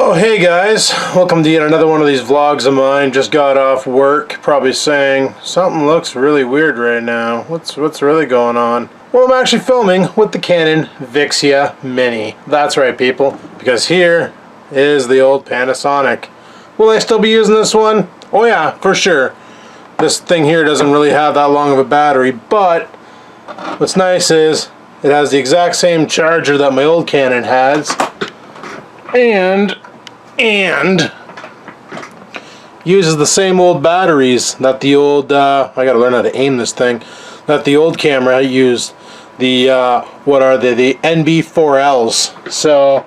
Oh hey guys, welcome to yet another one of these vlogs of mine. Just got off work, probably saying something looks really weird right now. What's really going on? Well, I'm actually filming with the Canon Vixia Mini. That's right people, because here is the old Panasonic. Will I still be using this one? Oh yeah, for sure. This thing here doesn't really have that long of a battery, but what's nice is it has the exact same charger that my old Canon has. And uses the same old batteries that the old I gotta learn how to aim this thing, that the old camera used. The what are they, the NB4Ls. So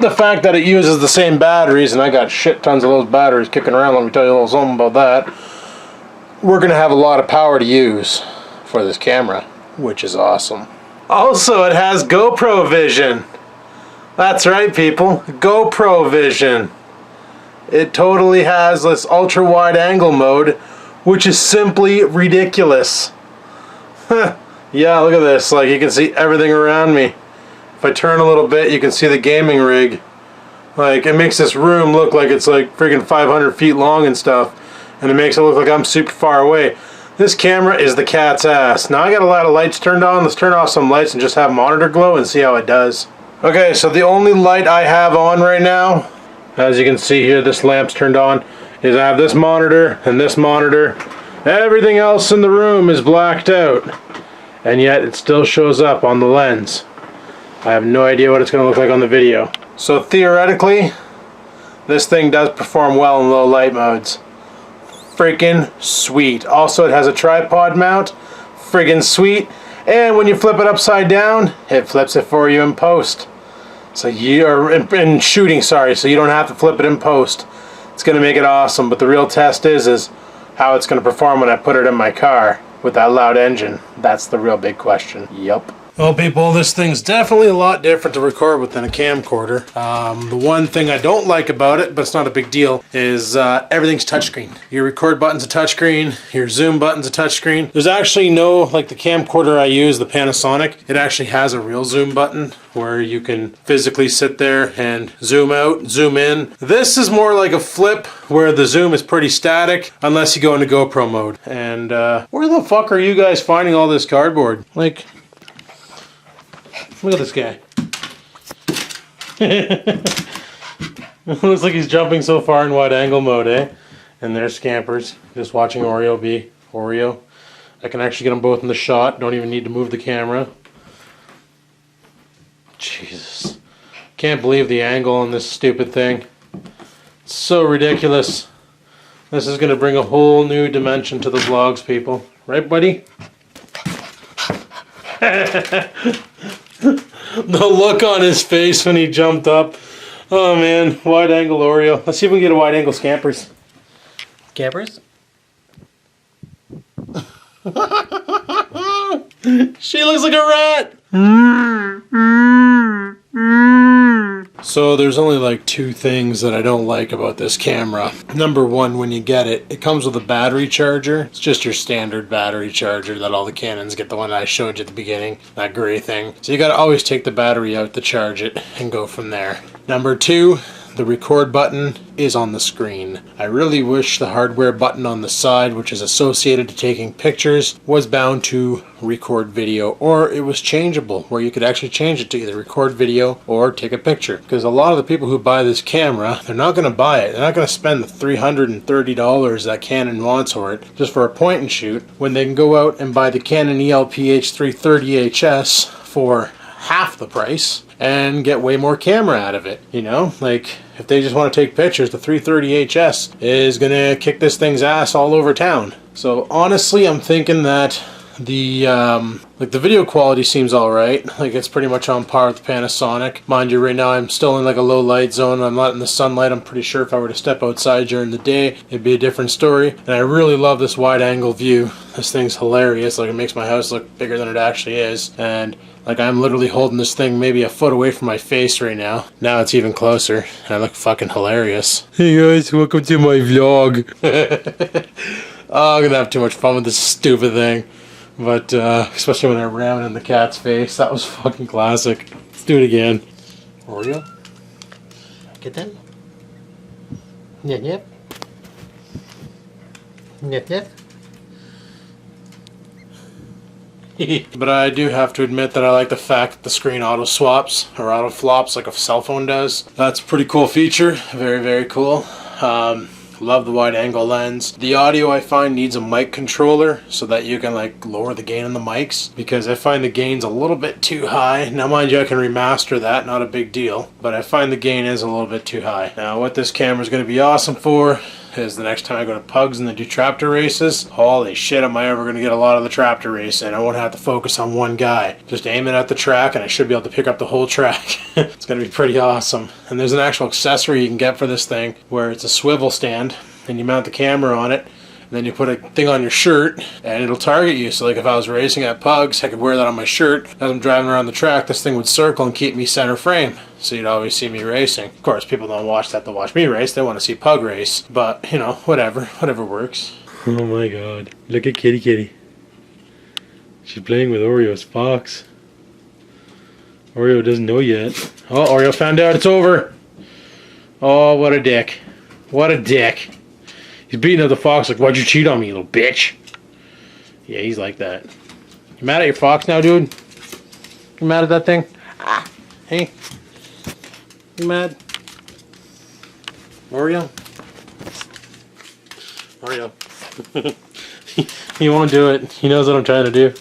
the fact that it uses the same batteries, and I got shit tons of those batteries kicking around, let me tell you a little something about that, we're gonna have a lot of power to use for this camera, which is awesome. Also, it has GoPro vision. That's right people, GoPro vision. It totally has this ultra wide angle mode, which is simply ridiculous. Yeah, look at this, like you can see everything around me. If I turn a little bit, you can see the gaming rig. Like, it makes this room look like it's like freaking 500 feet long and stuff, and it makes it look like I'm super far away. This camera is the cat's ass. Now I got a lot of lights turned on. Let's turn off some lights and just have monitor glow and see how it does. Okay, so the only light I have on right now, as you can see here, this lamp's turned on, is I have this monitor and this monitor. Everything else in the room is blacked out, and yet it still shows up on the lens. I have no idea what it's going to look like on the video. So theoretically, this thing does perform well in low light modes. Freaking sweet. Also, it has a tripod mount. Friggin' sweet. And when you flip it upside down, it flips it for you in post. So you're in shooting, sorry, so you don't have to flip it in post. It's going to make it awesome, but the real test is how it's going to perform when I put it in my car with that loud engine. That's the real big question. Yup. Well people, this thing's definitely a lot different to record with than a camcorder. The one thing I don't like about it, but it's not a big deal, is everything's touchscreen. Your record button's a touchscreen, your zoom button's a touchscreen. There's actually no, like the camcorder I use, the Panasonic, it actually has a real zoom button where you can physically sit there and zoom out, zoom in. This is more like a flip where the zoom is pretty static unless you go into GoPro mode. And where the fuck are you guys finding all this cardboard? Like, look at this guy. It looks like he's jumping so far in wide angle mode, eh? And there's Scampers, just watching Oreo be Oreo. I can actually get them both in the shot, don't even need to move the camera. Jesus. Can't believe the angle on this stupid thing. It's so ridiculous. This is going to bring a whole new dimension to the vlogs, people. Right, buddy? The look on his face when he jumped up. Oh man, wide angle Oreo. Let's see if we can get a wide angle Scampers. Scampers? She looks like a rat! So there's only like two things that I don't like about this camera. Number one, when you get it, it comes with a battery charger. It's just your standard battery charger that all the Canons get, the one I showed you at the beginning, that gray thing. So you gotta always take the battery out to charge it and go from there. Number two, the record button is on the screen. I really wish the hardware button on the side, which is associated to taking pictures, was bound to record video, or it was changeable, where you could actually change it to either record video or take a picture. Because a lot of the people who buy this camera, they're not going to buy it. They're not going to spend the $330 that Canon wants for it just for a point and shoot, when they can go out and buy the Canon ELPH330HS for half the price and get way more camera out of it. You know, like if they just want to take pictures, the 330HS is gonna kick this thing's ass all over town. So honestly, I'm thinking that the like the video quality seems alright. Like it's pretty much on par with the Panasonic. Mind you, right now I'm still in like a low light zone. I'm not in the sunlight. I'm pretty sure if I were to step outside during the day, it'd be a different story. And I really love this wide angle view. This thing's hilarious. Like it makes my house look bigger than it actually is. And like I'm literally holding this thing maybe a foot away from my face right now. Now it's even closer. And I look fucking hilarious. Hey guys, welcome to my vlog. Oh, I'm gonna have too much fun with this stupid thing. But, especially when I ram it in the cat's face. That was fucking classic. Let's do it again. Oreo? Kitten? Yep, yep. Yep, yep. But I do have to admit that I like the fact that the screen auto swaps or auto flops like a cell phone does. That's a pretty cool feature. Very, very cool. Love the wide angle lens. The audio I find needs a mic controller so that you can like lower the gain on the mics, because I find the gain's a little bit too high. Now mind you, I can remaster that, not a big deal, but I find the gain is a little bit too high. Now what this camera is going to be awesome for is the next time I go to Pugs and they do traptor races, holy shit, am I ever going to get a lot of the traptor race, and I won't have to focus on one guy. Just aim it at the track and I should be able to pick up the whole track. It's going to be pretty awesome. And there's an actual accessory you can get for this thing where it's a swivel stand and you mount the camera on it, and then you put a thing on your shirt and it'll target you. So like if I was racing at Pugs, I could wear that on my shirt. As I'm driving around the track, this thing would circle and keep me center frame, so you'd always see me racing. Of course, people don't watch that to watch me race. They want to see Pug race. But, you know, whatever works. Oh my god. Look at Kitty Kitty. She's playing with Oreo's fox. Oreo doesn't know yet. Oh, Oreo found out it's over. Oh, what a dick. What a dick. He's beating up the fox like, why'd you cheat on me, you little bitch? Yeah, he's like that. You mad at your fox now, dude? You mad at that thing? Ah, hey. You mad? Oreo? Oreo. He won't do it. He knows what I'm trying to do.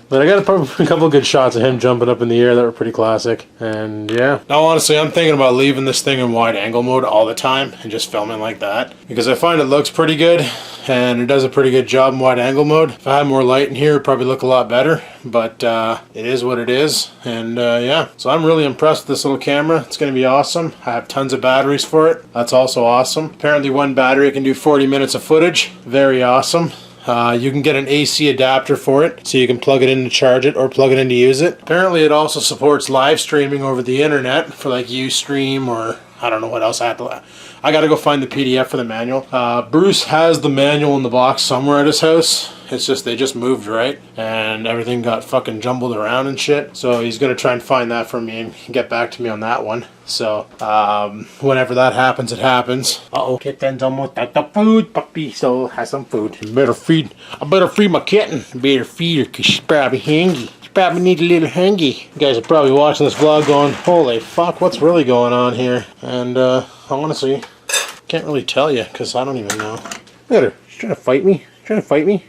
But I got a couple of good shots of him jumping up in the air that were pretty classic. And yeah. Now honestly, I'm thinking about leaving this thing in wide angle mode all the time and just filming like that, because I find it looks pretty good and it does a pretty good job in wide angle mode. If I had more light in here, it'd probably look a lot better, but it is what it is. And yeah, so I'm really impressed with this little camera. It's going to be awesome. I have tons of batteries for it. That's also awesome. Apparently one battery can do 40 minutes of footage. Very awesome. You can get an AC adapter for it, so you can plug it in to charge it or plug it in to use it. Apparently it also supports live streaming over the internet for like Ustream, or I don't know what else I gotta go find the PDF for the manual. Bruce has the manual in the box somewhere at his house. It's just they just moved, right? And everything got fucking jumbled around and shit. So he's gonna try and find that for me and get back to me on that one. So whenever that happens, it happens. Uh-oh, kitten's almost out of food, puppy, so has some food. I better feed my kitten. Better feed her because she's probably hungry. She probably needs a little hungry. You guys are probably watching this vlog going, holy fuck, what's really going on here? And honestly, can't really tell you because I don't even know. Look at her. She's trying to fight me. She's trying to fight me.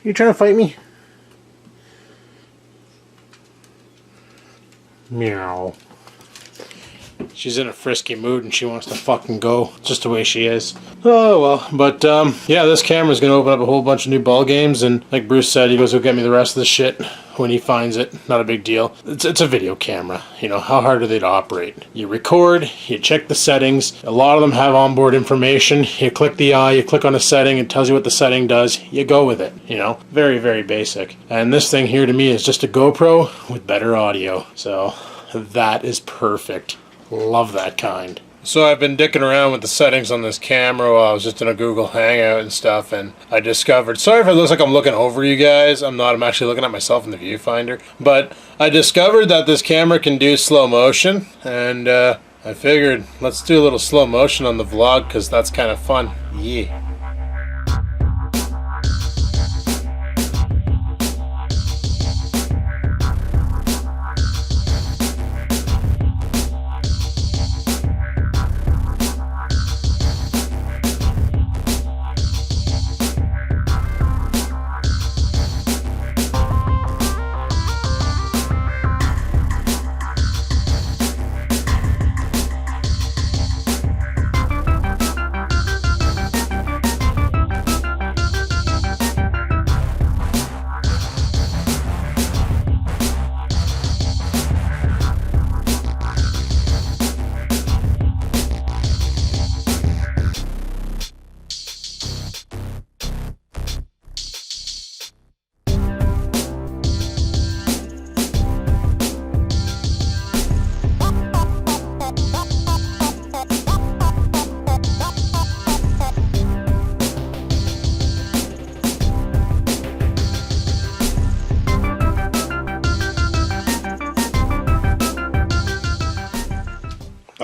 You trying to fight me? Meow. She's in a frisky mood and she wants to fucking go. Just the way she is. Oh well. But yeah, this camera's gonna open up a whole bunch of new ball games, and like Bruce said, he goes, he'll get me the rest of the shit when he finds it. Not a big deal. It's a video camera. You know, how hard are they to operate? You record, you check the settings. A lot of them have onboard information. You click the eye, you click on a setting, it tells you what the setting does. You go with it, you know. Very, very basic. And this thing here to me is just a GoPro with better audio. So that is perfect. Love that kind. So I've been dicking around with the settings on this camera while I was just in a Google Hangout and stuff, and I discovered, sorry if it looks like I'm looking over you guys, I'm not, I'm actually looking at myself in the viewfinder, but I discovered that this camera can do slow motion, and I figured let's do a little slow motion on the vlog because that's kind of fun. Yeah.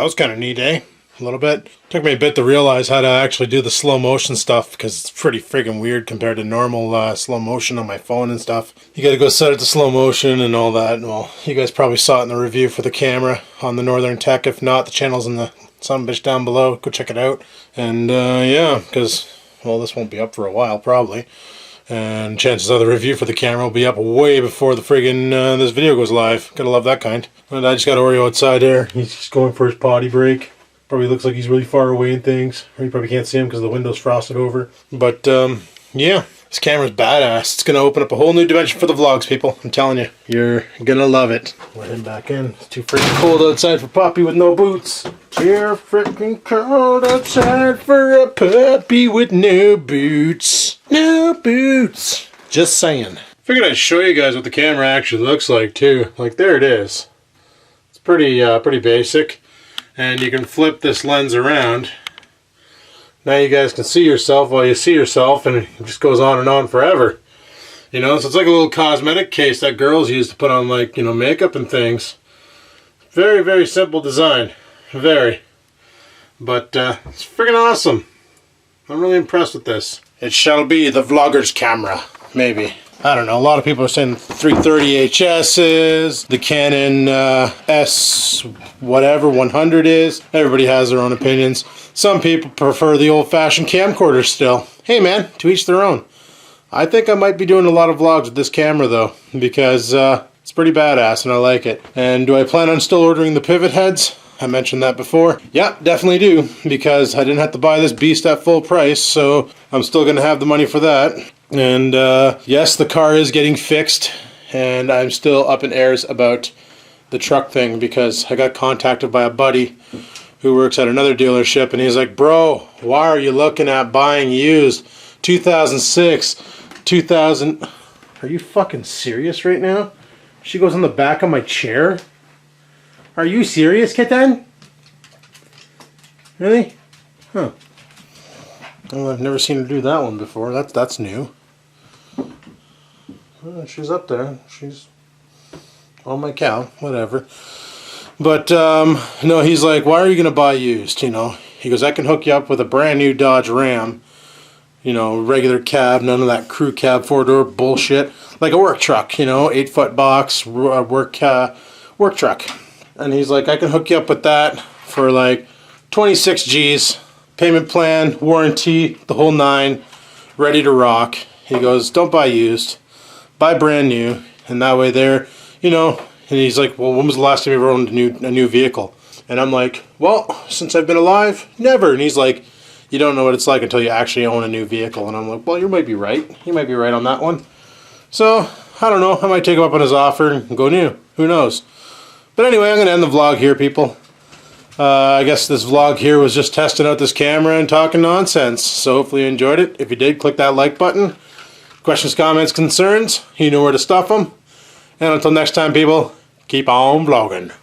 was kind of neat, eh? A little bit. Took me a bit to realize how to actually do the slow motion stuff because it's pretty friggin' weird compared to normal slow motion on my phone and stuff. You gotta go set it to slow motion and all that. Well, you guys probably saw it in the review for the camera on the Northern Tech. If not, the channel's in the sumbitch down below. Go check it out. And yeah, because, well, this won't be up for a while probably. And chances are the review for the camera will be up way before the friggin' this video goes live. Gotta love that kind. And I just got Oreo outside there. He's just going for his potty break. Probably looks like he's really far away and things. Or you probably can't see him because the window's frosted over. But, yeah. This camera's badass. It's going to open up a whole new dimension for the vlogs, people. I'm telling you. You're going to love it. Let him back in. It's too freaking cold outside for Poppy with no boots. Too freaking cold outside for a puppy with no boots. No boots. Just saying. Figured I'd show you guys what the camera actually looks like, too. Like, there it is. It's pretty basic. And you can flip this lens around. Now you guys can see yourself while you see yourself, and it just goes on and on forever. You know, so it's like a little cosmetic case that girls use to put on, like, you know, makeup and things. Very, very simple design. Very. But it's freaking awesome. I'm really impressed with this. It shall be the vlogger's camera. Maybe. I don't know, a lot of people are saying 330 HSs, the Canon S whatever 100 is. Everybody has their own opinions. Some people prefer the old-fashioned camcorder still. Hey man, to each their own. I think I might be doing a lot of vlogs with this camera though, because it's pretty badass and I like it. And do I plan on still ordering the pivot heads? I mentioned that before. Yeah, definitely do, because I didn't have to buy this beast at full price, so I'm still going to have the money for that. And yes, the car is getting fixed, and I'm still up in airs about the truck thing, because I got contacted by a buddy who works at another dealership, and he's like, bro, why are you looking at buying used 2006, 2000... Are you fucking serious right now? She goes on the back of my chair? Are you serious, kitten? Really? Huh. Well, I've never seen her do that one before. That's new. Well, she's up there. She's on my cow. Whatever. But, no, he's like, why are you going to buy used? You know, he goes, I can hook you up with a brand new Dodge Ram. You know, regular cab, none of that crew cab, 4-door bullshit. Like a work truck, you know, 8-foot box, work truck. And he's like, I can hook you up with that for like 26 G's, payment plan, warranty, the whole 9, ready to rock. He goes, don't buy used, buy brand new, and that way there, you know. And he's like, well, when was the last time you ever owned a new vehicle? And I'm like, well, since I've been alive, never. And he's like, you don't know what it's like until you actually own a new vehicle. And I'm like, well, you might be right. You might be right on that one. So, I don't know. I might take him up on his offer and go new. Who knows? But anyway, I'm going to end the vlog here, people. I guess this vlog here was just testing out this camera and talking nonsense. So hopefully you enjoyed it. If you did, click that like button. Questions, comments, concerns, you know where to stuff them. And until next time, people, keep on vlogging.